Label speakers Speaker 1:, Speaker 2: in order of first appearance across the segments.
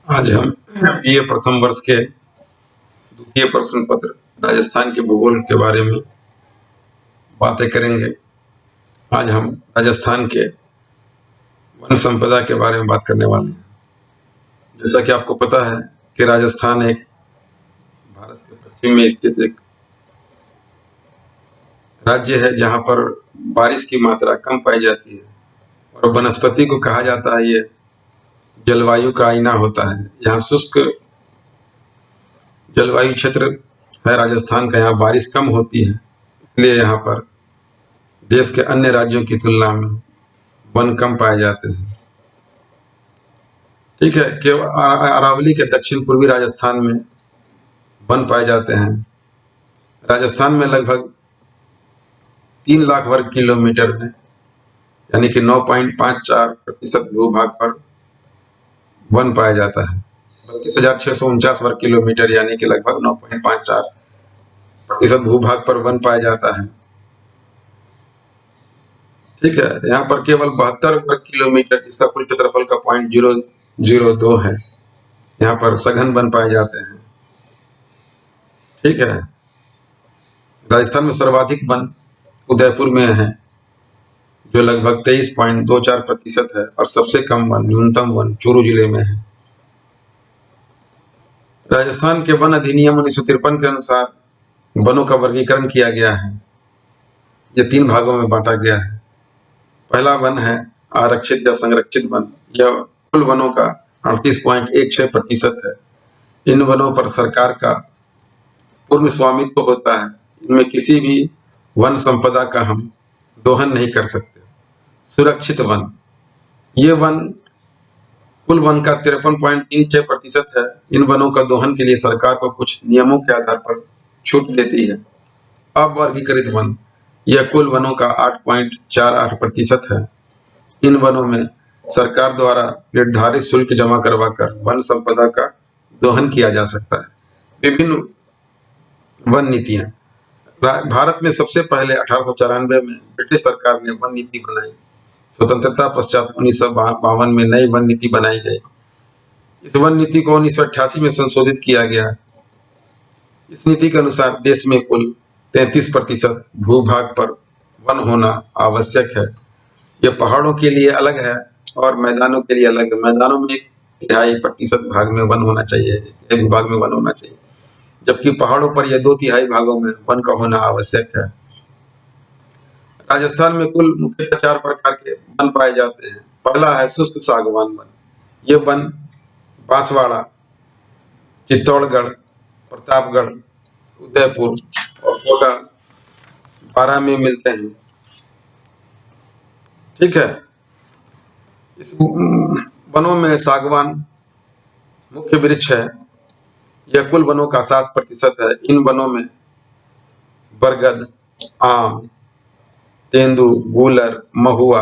Speaker 1: आज हम बीए प्रथम वर्ष के द्वितीय प्रश्न पत्र राजस्थान के भूगोल के बारे में बातें करेंगे। आज हम राजस्थान के वन संपदा के बारे में बात करने वाले हैं। जैसा कि आपको पता है कि राजस्थान एक भारत के पश्चिम में स्थित एक राज्य है जहां पर बारिश की मात्रा कम पाई जाती है और वनस्पति को कहा जाता है ये जलवायु का आईना होता है। यहाँ शुष्क जलवायु क्षेत्र है राजस्थान का, यहाँ बारिश कम होती है, इसलिए यहाँ पर देश के अन्य राज्यों की तुलना में वन कम पाए जाते हैं। ठीक है, केवल अरावली के दक्षिण पूर्वी राजस्थान में वन पाए जाते हैं। राजस्थान में लगभग 3 लाख वर्ग किलोमीटर में यानी कि 9.54% भूभाग पर वन पाया जाता है। 32,649 वर्ग किलोमीटर यानी कि लगभग 9.54% भूभाग पर वन पाया जाता है। ठीक है, यहाँ पर केवल 72 वर्ग किलोमीटर जिसका कुल क्षेत्रफल का 0.002 है, यहाँ पर सघन वन पाए जाते हैं। ठीक है, राजस्थान में सर्वाधिक वन उदयपुर में है जो लगभग 23.24% है और सबसे कम वन, न्यूनतम वन चूरू जिले में है। राजस्थान के वन अधिनियम 1953 के अनुसार वनों का वर्गीकरण किया गया है। ये 3 भागों में बांटा गया है। पहला वन है आरक्षित या संरक्षित वन। यह कुल वनों का 38.16% है। इन वनों पर सरकार का पूर्ण स्वामित्व होता है। इनमें किसी भी वन संपदा का हम दोहन नहीं कर सकते। सुरक्षित वन, ये वन कुल वन का 53.36% है। इन वनों का दोहन के लिए सरकार को कुछ नियमों के आधार पर छूट देती है। अवर्गीकृत वन, यह कुल वनों का 8.48% है। इन वनों में सरकार द्वारा निर्धारित शुल्क जमा करवाकर वन संपदा का दोहन किया जा सकता है। विभिन्न वन नीतियां, भारत में सबसे पहले 1894 में ब्रिटिश सरकार ने वन नीति बनाई। स्वतंत्रता पश्चात 1952 में नई वन नीति बनाई गई। इस वन नीति को 1988 में संशोधित किया गया। इस नीति के अनुसार देश में कुल 33% भूभाग पर वन होना आवश्यक है। यह पहाड़ों के लिए अलग है और मैदानों के लिए अलग है। मैदानों में 1/3% भाग में वन होना चाहिए, भूभाग में वन होना चाहिए, जबकि पहाड़ों पर यह 2/3 भागों में वन का होना आवश्यक है। राजस्थान में कुल मुख्यतः 4 प्रकार के वन पाए जाते हैं। पहला है शुष्क सागवान वन। ये वन बांसवाड़ा, चित्तौड़गढ़, प्रतापगढ़, उदयपुर और कोटा, बारां में मिलते हैं। ठीक है, इस वनों में सागवान मुख्य वृक्ष है। यह कुल वनों का 7% है। इन वनों में बरगद, आम, तेंदू, गूलर, महुआ,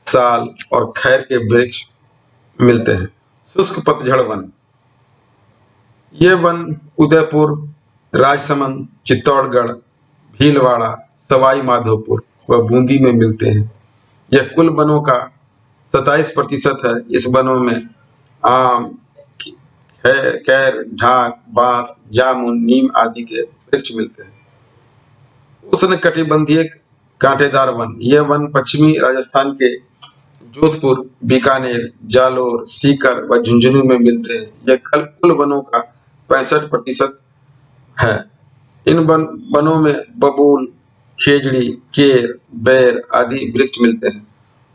Speaker 1: साल और खैर के वृक्ष मिलते हैं। शुष्क पतझड़ वन, ये वन उदयपुर, राजसमंद, चित्तौड़गढ़, भीलवाड़ा, सवाई माधोपुर व बूंदी में मिलते हैं। यह कुल वनों का 27% है। इस वनों में आम, कैर, ढाक, बांस, जामुन, नीम आदि के वृक्ष मिलते हैं। उष्णकटिबंधीय कांटेदार वन, यह वन पश्चिमी राजस्थान के जोधपुर, बीकानेर, जालोर, सीकर व झुंझुनू में मिलते हैं। यह कुल वनों का 65% है। इन वनों में बबूल, खेजड़ी, केर, बेर आदि वृक्ष मिलते हैं।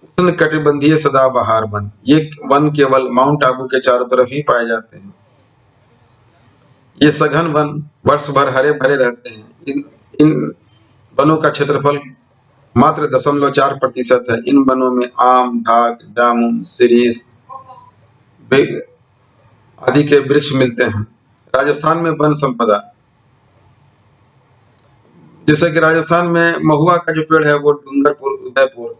Speaker 1: उष्णकटिबंधीय सदाबहार वन, ये वन केवल माउंट आबू के चारों तरफ ही पाए जाते हैं। ये सघन वन वर्ष भर हरे भरे रहते हैं। इन वनों का क्षेत्रफल मात्र 0.4% है। इन वनों में आम, ढाक, जामुन, शिरीष आदि के वृक्ष मिलते हैं। राजस्थान में वन संपदा, जैसे कि राजस्थान में महुआ का जो पेड़ है वो डूंगरपुर, उदयपुर,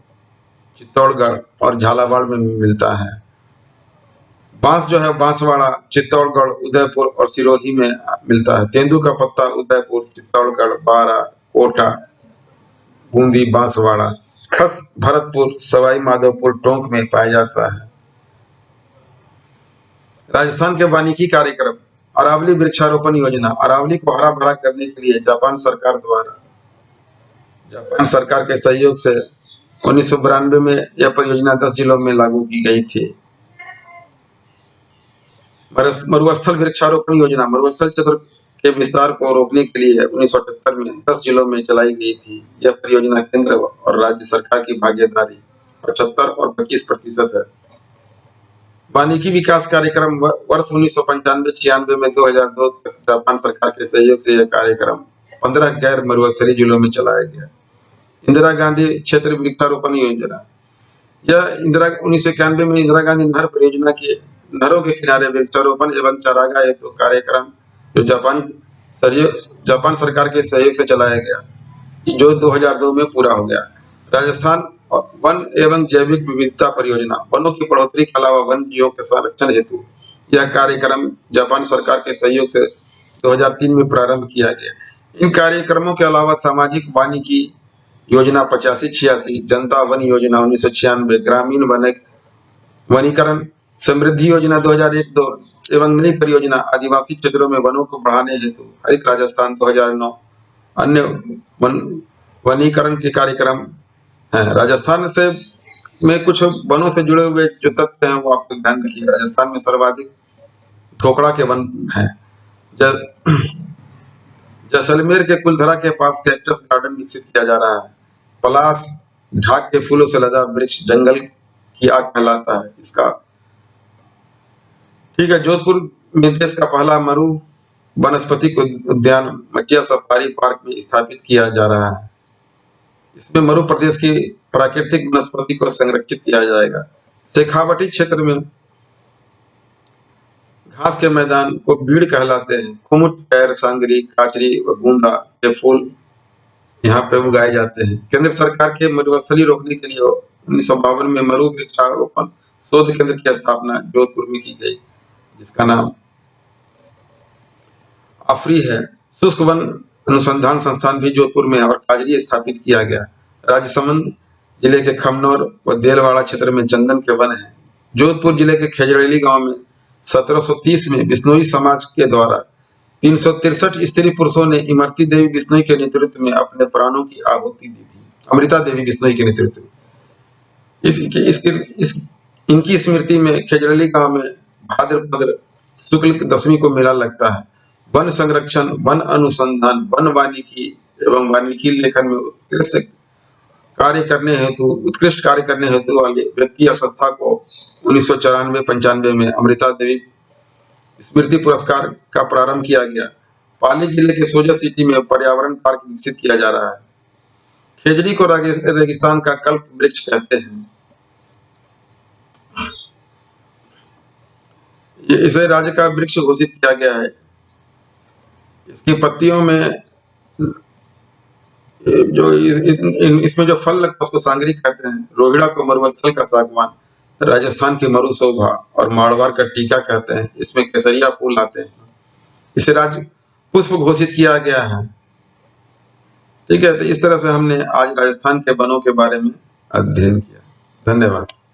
Speaker 1: चित्तौड़गढ़ और झालावाड़ में मिलता है। बांस जो है बांसवाड़ा, चित्तौड़गढ़, उदयपुर और सिरोही में मिलता है। तेंदू का पत्ता उदयपुर, चित्तौड़गढ़, बारा, कोटा, बूंदी, बांसवाड़ा। खस भरतपुर, सवाई माधोपुर, टोंक में पाया जाता है। राजस्थान के वानिकी कार्यक्रम, अरावली वृक्षारोपण योजना। अरावली को हरा भरा करने के लिए जापान सरकार के सहयोग से 1992 में यह परियोजना 10 जिलों में लागू की गई थी। मरुस्थल वृक्षारोपण योजना, मरुस्थल क्षेत्र के विस्तार को रोकने के लिए 1978 में 10 जिलों में चलाई गई थी। यह परियोजना केंद्र और राज्य सरकार की भागीदारी 75 और 25% है। वानिकी विकास कार्यक्रम वर्ष 1995-96 में 2002 तक जापान सरकार के सहयोग से यह कार्यक्रम 15 गैर मरुस्थलीय जिलों में चलाया गया। इंदिरा गांधी क्षेत्र वृक्षारोपण योजना, यह 1991 में इंदिरा गांधी नहर परियोजना के नहरों के किनारे वृक्षारोपण एवं चारागाह हेतु कार्यक्रम जो जापान सरकार के सहयोग से चलाया गया, जो 2002 में पूरा हो गया। राजस्थान वन एवं जैविक विविधता परियोजना, वनों की बढ़ोतरी के अलावा वन जीवों के संरक्षण हेतु यह कार्यक्रम जापान सरकार के सहयोग से 2003 में प्रारंभ किया गया। इन कार्यक्रमों के अलावा सामाजिक वानिकी योजना 85-86, जनता वन योजना 1996, ग्रामीण वनीकरण समृद्धि योजना 2001-2 एवं नई परियोजना आदिवासी क्षेत्रों में वनों को बढ़ाने हेतु हरित राजस्थान 2009 अन्य वनीकरण के कार्यक्रम हैं। राजस्थान से में कुछ वनों से जुड़े हुए जो तथ्य हैं वो आपको ध्यान रखिए। राजस्थान में सर्वाधिक थोकड़ा के वन हैं। जैसलमेर के कुलधरा के पास कैक्टस गार्डन विकसित किया जा रहा है। पलाश ढाक के फूलों से लदा वृक्ष जंगल की आग कहलाता है इसका। ठीक है, जोधपुर में देश का पहला मरु वनस्पतिक उद्यान मचिया सफारी पार्क में स्थापित किया जा रहा है। इसमें मरु प्रदेश की प्राकृतिक वनस्पति को संरक्षित किया जाएगा। शेखावटी क्षेत्र में घास के मैदान को बीड़ कहलाते हैं। कुमुट, पैर, सांगरी, काचरी व बूंदा के फूल यहाँ पे उगाए जाते हैं। केंद्र सरकार के मरुस्थली रोकने के लिए 1952 में मरु वृक्षारोपण शोध केंद्र की स्थापना जोधपुर में की गई, जिसका नाम आफरी है। शुष्क वन अनुसंधान संस्थान भी जोधपुर में और काजरी स्थापित किया गया। राजसमंद जिले के खमनौर व देलवाड़ा क्षेत्र में चंदन के वन है। जोधपुर जिले के खेजड़ेली गांव में 1730 में बिश्नोई समाज के द्वारा 363 स्त्री पुरुषों ने इमरती देवी बिश्नोई के नेतृत्व में अपने प्राणों की आहुति दी थी। अमृता देवी बिश्नोई के नेतृत्व इनकी स्मृति में खेजड़ेली गांव में भाद्रपद शुक्ल दशमी को मेला लगता है। वन संरक्षण, वन अनुसंधान, वन वानिकी एवं वानिकी लेखन में उत्कृष्ट कार्य करने हेतु वाले व्यक्ति या संस्था को 1994-95 में अमृता देवी स्मृति पुरस्कार का प्रारंभ किया गया। पाली जिले के सोजा सिटी में पर्यावरण पार्क विकसित किया जा रहा है। खेजड़ी को रेगिस्तान का कल्प वृक्ष कहते हैं। इसे राज्य का वृक्ष घोषित किया गया है। इसकी पत्तियों में जो इसमें जो फल लगता है उसको सांगरी कहते हैं। रोहिड़ा को मरुस्थल का सागवान, राजस्थान की मरु शोभा और मारवाड़ का टीका कहते हैं। इसमें केसरिया फूल आते हैं। इसे राज्य पुष्प घोषित किया गया है। ठीक है, तो इस तरह से हमने आज राजस्थान के वनों के बारे में अध्ययन किया। धन्यवाद।